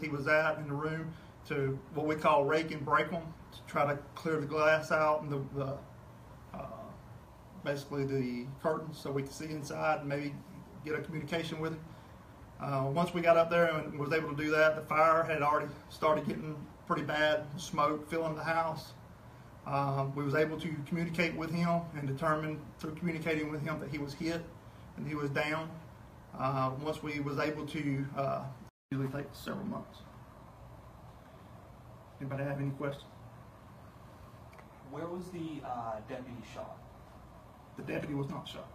he was at in the room to what we call rake and break them, to try to clear the glass out and basically the curtains so we could see inside and maybe get a communication with him. Once we got up there and was able to do that, the fire had already started getting pretty bad, smoke filling the house. We was able to communicate with him and determine through communicating with him that he was hit and he was down. Once we was able to, usually takes several months. Anybody have any questions? Where was the deputy shot? The deputy was not shot.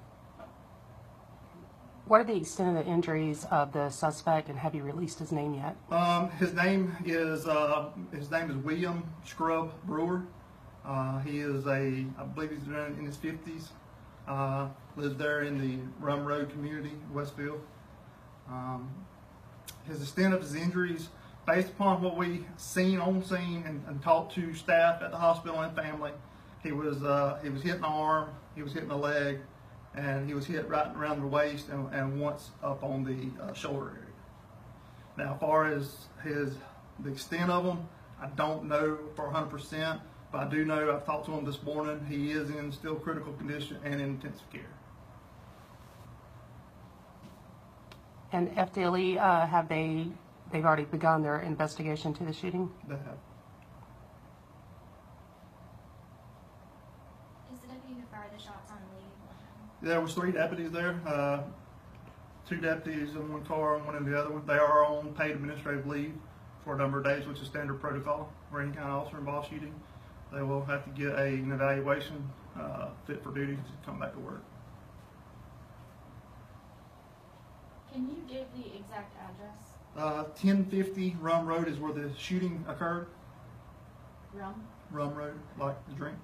What are the extent of the injuries of the suspect, and have you released his name yet? His name is William Scrub Brewer. He is I believe he's in his 50s. Lives there in the Rum Road community, Westfield. His extent of his injuries, based upon what we seen on scene and talked to staff at the hospital and family, he was hitting the arm, he was hitting the leg, and he was hit right around the waist and once up on the shoulder area. Now, as far as the extent of them, I don't know for 100%, but I do know I've talked to him this morning. He is in still critical condition and in intensive care. And FDLE, they've already begun their investigation to the shooting? They have. Is the deputy who fired the shots on leave? There was 3 deputies there, 2 deputies in one car and one in the other one. They are on paid administrative leave for a number of days, which is standard protocol for any kind of officer involved shooting. They will have to get an evaluation fit for duty to come back to work. Can you give the exact address? 1050 Rum Road is where the shooting occurred. Rum? Rum Road, like the drink.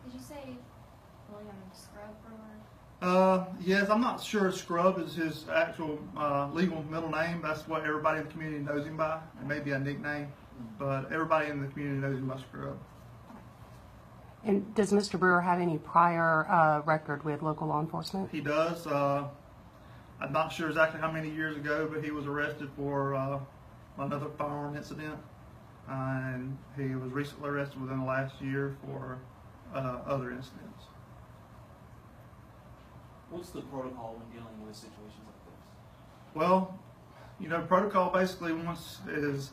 Did you say William Scrub Brewer? Yes, I'm not sure Scrub is his actual legal middle name. That's what everybody in the community knows him by. It may be a nickname, but everybody in the community knows him by Scrub. And does Mr. Brewer have any prior record with local law enforcement? He does. I'm not sure exactly how many years ago, but he was arrested for another firearm incident, and he was recently arrested within the last year for other incidents. What's the protocol when dealing with situations like this? Well, you know, protocol basically is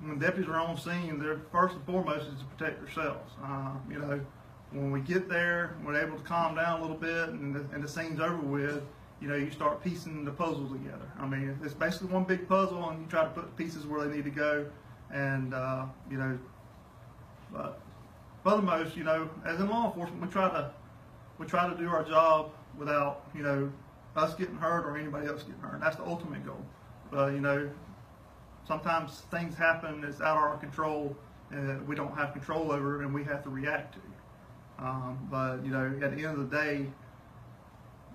when deputies are on scene, their first and foremost is to protect themselves. You know, when we get there, we're able to calm down a little bit, and the scene's over with. You know, you start piecing the puzzle together. I mean, it's basically one big puzzle, and you try to put the pieces where they need to go. And you know, but furthermost, you know, as in law enforcement, we try to do our job without, you know, us getting hurt or anybody else getting hurt. That's the ultimate goal. But you know, sometimes things happen that's out of our control, and we don't have control over, and we have to react to. But you know, at the end of the day,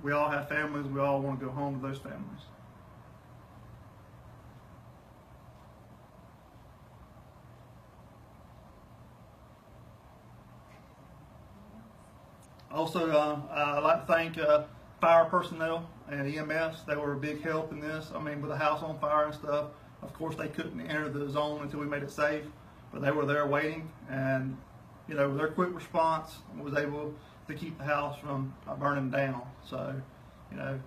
we all have families. We all want to go home to those families. Also, I'd like to thank fire personnel and EMS. They were a big help in this. I mean, with the house on fire and stuff, of course they couldn't enter the zone until we made it safe, but they were there waiting, and you know, their quick response was able to keep the house from burning down. So, you know,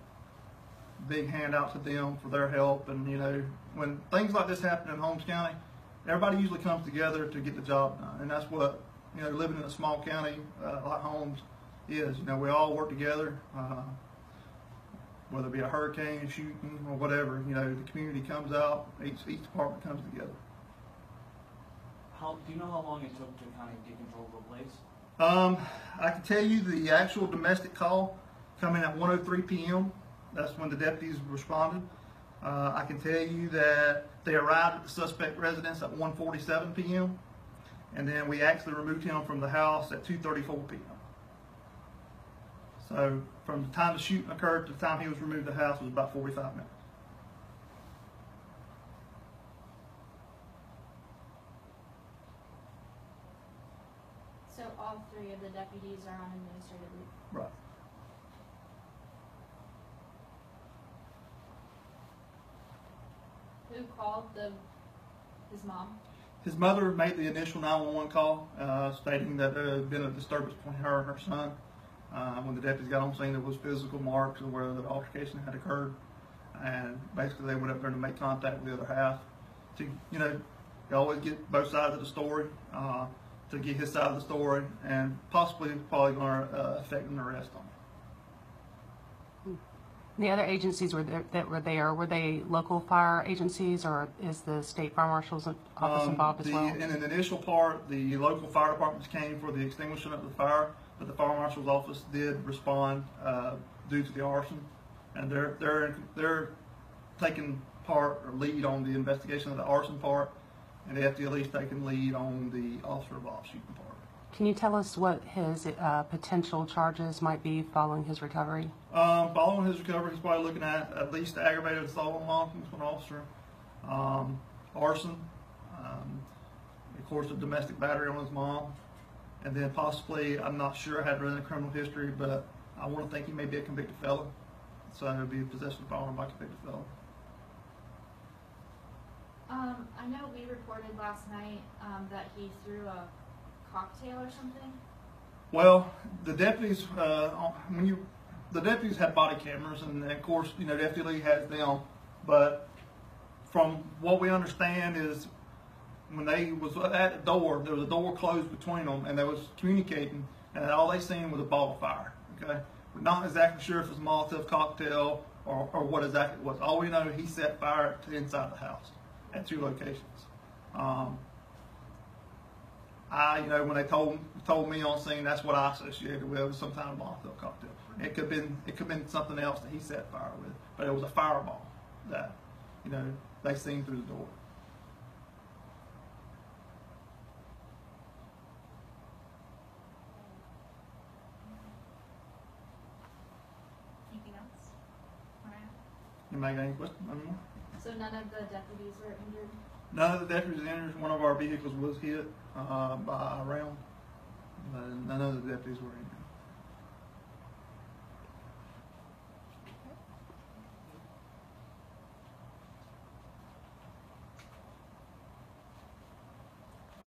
big hand out to them for their help. And you know, when things like this happen in Holmes County, everybody usually comes together to get the job done, and that's what, you know, living in a small county like Holmes is. You know, we all work together, whether it be a hurricane, shooting, or whatever. You know, the community comes out, each department comes together. Do you know how long it took to kind of get control of the place? I can tell you the actual domestic call coming at 1:03 p.m. That's when the deputies responded. I can tell you that they arrived at the suspect residence at 1:47 p.m. and then we actually removed him from the house at 2:34 p.m. So from the time the shooting occurred to the time he was removed from the house was about 45 minutes. So all 3 of the deputies are on administrative leave? Right. Who called his mom? His mother made the initial 911 call, stating that there had been a disturbance between her and her son. When the deputies got on scene, there was physical marks of where the altercation had occurred, and basically they went up there to make contact with the other half. To, you know, you always get both sides of the story, to get his side of the story, and probably going to affect an arrest on him. The other agencies that were there, were they local fire agencies, or is the state fire marshal's office involved as well? In an initial part, the local fire departments came for the extinguishment of the fire, but the fire marshal's office did respond due to the arson, and they're taking part or lead on the investigation of the arson part, and the FDLE's taking lead on the officer involved shooting part. Can you tell us what his potential charges might be following his recovery? Following his recovery, he's probably looking at least aggravated assault on a law enforcement officer, arson, of course, a domestic battery on his mom, and then possibly, I'm not sure, I hadn't read the criminal history, but I want to think he may be a convicted felon. So it would be possession of firearm by convicted felon. I know we reported last night that he threw a cocktail or something. Well, the deputies, the deputies have body cameras, and of course, you know, the FDLE has them. But from what we understand is, when they was at the door, there was a door closed between them, and they was communicating, and all they seen was a ball of fire. Okay, we're not exactly sure if it was a Molotov cocktail or what exactly it was. All we know, he set fire to inside the house at 2 locations. You know, when they told me on scene, that's what I associated with, was some kind of Molotov cocktail. It could have been something else that he set fire with, but it was a fireball that, you know, they seen through the door. Anything else? Alright. Anybody got any questions? Anymore? So none of the deputies were injured? None of the deputies were injured. One of our vehicles was hit by a round, but none of the deputies were injured.